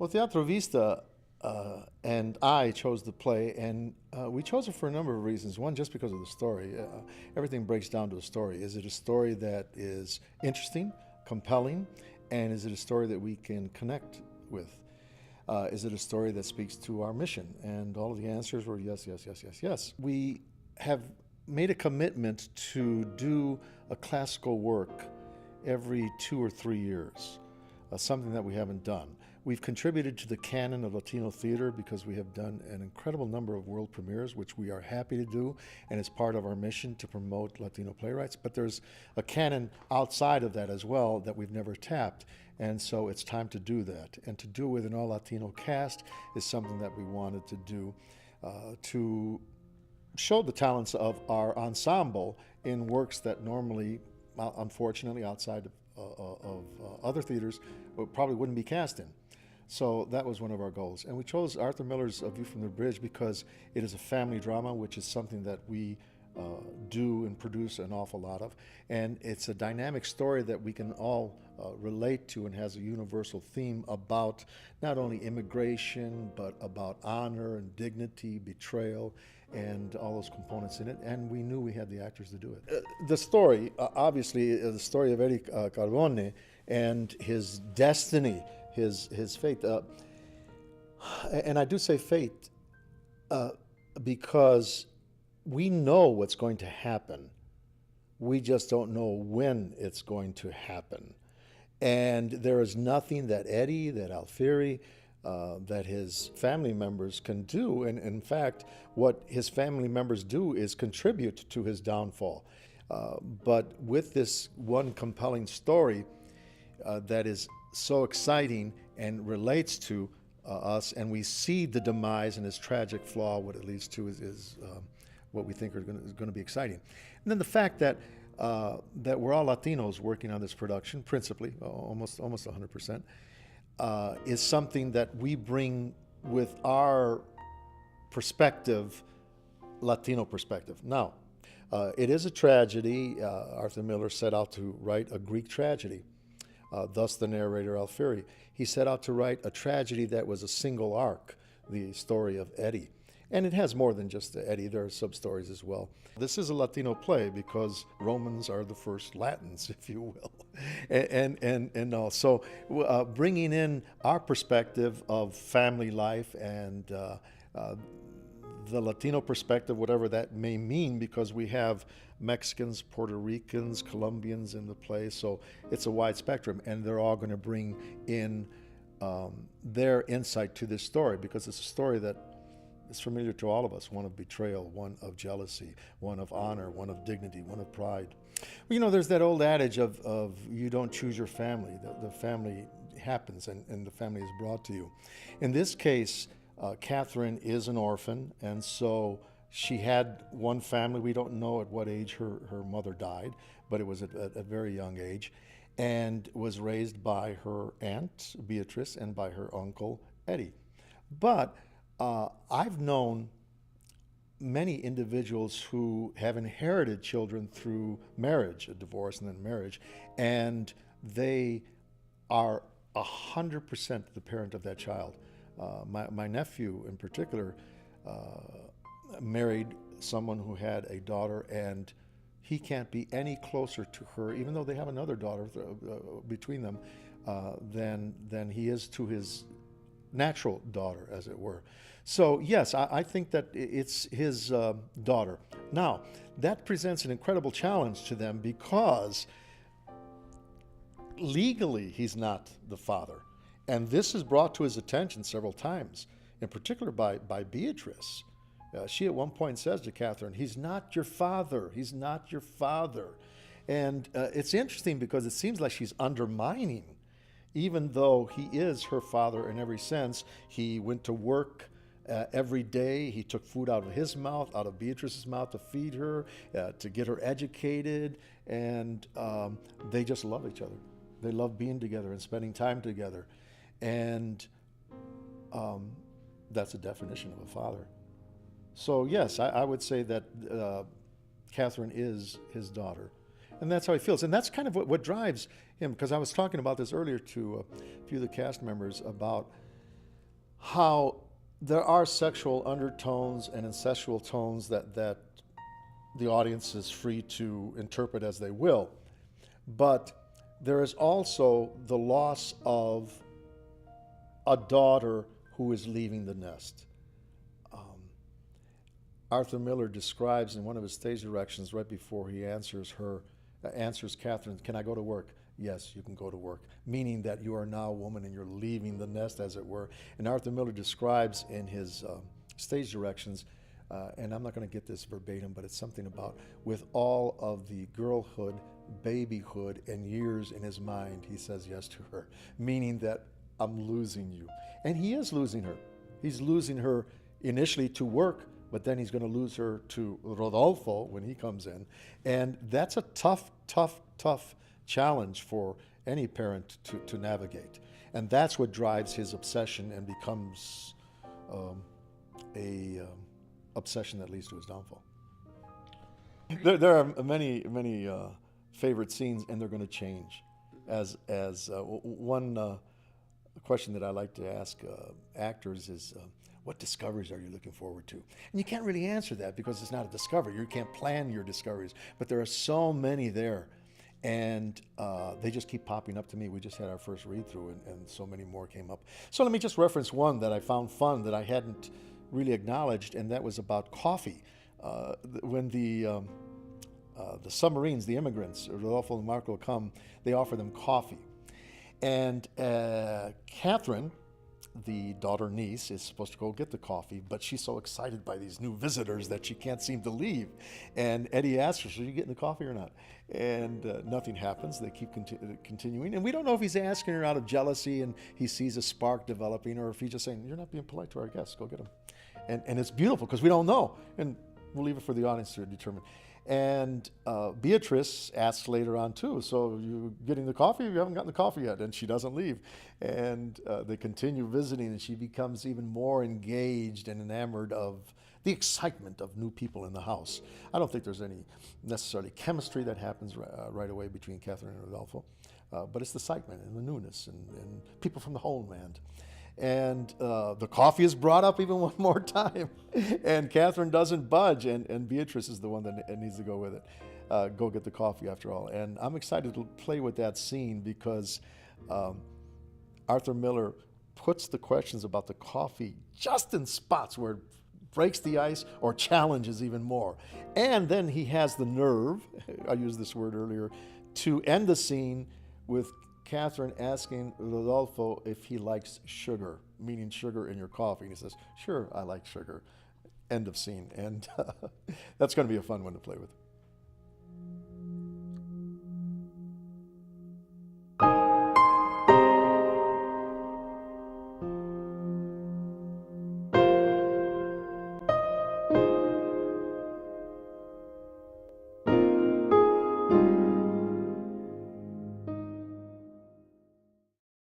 Well, Teatro Vista and I chose the play, and we chose it for a number of reasons. One, just because of the story. Everything breaks down to a story. Is it a story that is interesting, compelling, and is it a story that we can connect with? Is it a story that speaks to our mission? And all of the answers were yes, yes, yes, yes, yes. We have made a commitment to do a classical work every 2 or 3 years, something that we haven't done. We've contributed to the canon of Latino theater because we have done an incredible number of world premieres, which we are happy to do, and it's part of our mission to promote Latino playwrights. But there's a canon outside of that as well that we've never tapped, and so it's time to do that. And to do with an all-Latino cast is something that we wanted to do to show the talents of our ensemble in works that normally, unfortunately, outside of other theaters, probably wouldn't be cast in. So that was one of our goals. And we chose Arthur Miller's A View from the Bridge because it is a family drama, which is something that we do and produce an awful lot of. And it's a dynamic story that we can all relate to and has a universal theme about not only immigration, but about honor and dignity, betrayal, and all those components in it. And we knew we had the actors to do it. The story, obviously, the story of Eddie Carbone and his destiny, his fate. And I do say fate because we know what's going to happen. We just don't know when it's going to happen. And there is nothing that Eddie, that Alfieri, that his family members can do. And in fact, what his family members do is contribute to his downfall. But with this one compelling story that is so exciting and relates to us, and we see the demise and his tragic flaw, what it leads to is what we think is going to be exciting. And then the fact that that we're all Latinos working on this production, principally, almost 100%, is something that we bring with our perspective, Latino perspective. Now, it is a tragedy. Arthur Miller set out to write a Greek tragedy, thus the narrator Alfieri. He set out to write a tragedy that was a single arc, the story of Eddie. And it has more than just Eddie. There are sub-stories as well. This is a Latino play because Romans are the first Latins, if you will. And also bringing in our perspective of family life and the Latino perspective, whatever that may mean, because we have Mexicans, Puerto Ricans, Colombians in the play. So it's a wide spectrum, and they're all going to bring in their insight to this story because it's a story that is familiar to all of us, one of betrayal, one of jealousy, one of honor, one of dignity, one of pride. Well, you know, there's that old adage of you don't choose your family. The family happens and the family is brought to you. In this case, Catherine is an orphan, and so she had one family. We don't know at what age her mother died, but it was at a very young age, and was raised by her aunt, Beatrice, and by her uncle, Eddie. But I've known many individuals who have inherited children through marriage, a divorce and then marriage, and they are 100% the parent of that child. My nephew in particular married someone who had a daughter, and he can't be any closer to her, even though they have another daughter between them, than he is to his natural daughter, as it were. So yes, I think that it's his daughter. Now, that presents an incredible challenge to them because legally he's not the father. And this is brought to his attention several times, in particular by Beatrice. She at one point says to Catherine, "He's not your father. He's not your father." And it's interesting because it seems like she's undermining, even though he is her father in every sense. He went to work every day. He took food out of his mouth, out of Beatrice's mouth to feed her, to get her educated, and they just love each other. They love being together and spending time together. And that's a definition of a father. So yes, I would say that Catherine is his daughter. And that's how he feels. And that's kind of what drives him, because I was talking about this earlier to a few of the cast members about how there are sexual undertones and incestual tones that the audience is free to interpret as they will. But there is also the loss of a daughter who is leaving the nest. Arthur Miller describes in one of his stage directions right before he answers Catherine, "Can I go to work?" "Yes, you can go to work," meaning that you are now a woman and you're leaving the nest, as it were. And Arthur Miller describes in his stage directions, and I'm not going to get this verbatim, but it's something about with all of the girlhood, babyhood, and years in his mind, he says yes to her, meaning that I'm losing you. And he is losing her. He's losing her initially to work, but then he's going to lose her to Rodolfo when he comes in. And that's a tough, tough, tough challenge for any parent to navigate. And that's what drives his obsession and becomes a obsession that leads to his downfall. There are many favorite scenes, and they're going to change. As one question that I like to ask actors is, what discoveries are you looking forward to? And you can't really answer that because it's not a discovery. You can't plan your discoveries. But there are so many there, and they just keep popping up to me. We just had our first read-through, and so many more came up. So let me just reference one that I found fun that I hadn't really acknowledged, and that was about coffee. When the submarines, the immigrants, Rodolfo and Marco come, they offer them coffee. And Catherine, the daughter-niece, is supposed to go get the coffee, but she's so excited by these new visitors that she can't seem to leave. And Eddie asks her, "Should you get in the coffee or not?" And nothing happens. They keep continuing. And we don't know if he's asking her out of jealousy and he sees a spark developing, or if he's just saying, "You're not being polite to our guests. Go get them." And it's beautiful because we don't know. And we'll leave it for the audience to determine. And Beatrice asks later on too, "So you getting the coffee? You haven't gotten the coffee yet." And she doesn't leave. And they continue visiting, and she becomes even more engaged and enamored of the excitement of new people in the house. I don't think there's any necessarily chemistry that happens right away between Catherine and Rodolfo, but it's the excitement and the newness and people from the homeland. And the coffee is brought up even one more time, and Catherine doesn't budge, and Beatrice is the one that needs to go with it, go get the coffee after all. And I'm excited to play with that scene because Arthur Miller puts the questions about the coffee just in spots where it breaks the ice or challenges even more. And then he has the nerve, I used this word earlier, to end the scene with Catherine asking Rodolfo if he likes sugar, meaning sugar in your coffee. And he says, "Sure, I like sugar." End of scene. And that's going to be a fun one to play with.